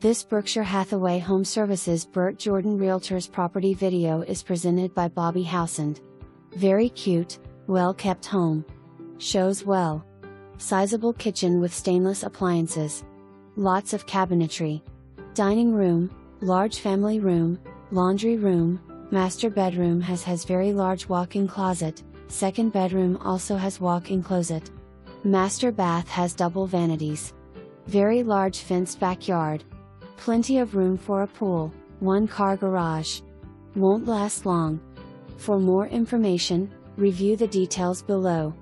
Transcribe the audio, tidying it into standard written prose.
This Berkshire Hathaway HomeServices BurtJordan Realtors property video is presented by Bobbie Housand. Very cute, well-kept home. Shows well. Sizable kitchen with stainless appliances. Lots of cabinetry. Dining room, large family room, laundry room, master bedroom has very large walk-in closet, second bedroom also has walk-in closet. Master bath has double vanities. Very large fenced backyard. Plenty of room for a pool, 1-car garage. Won't last long. For more information, review the details below.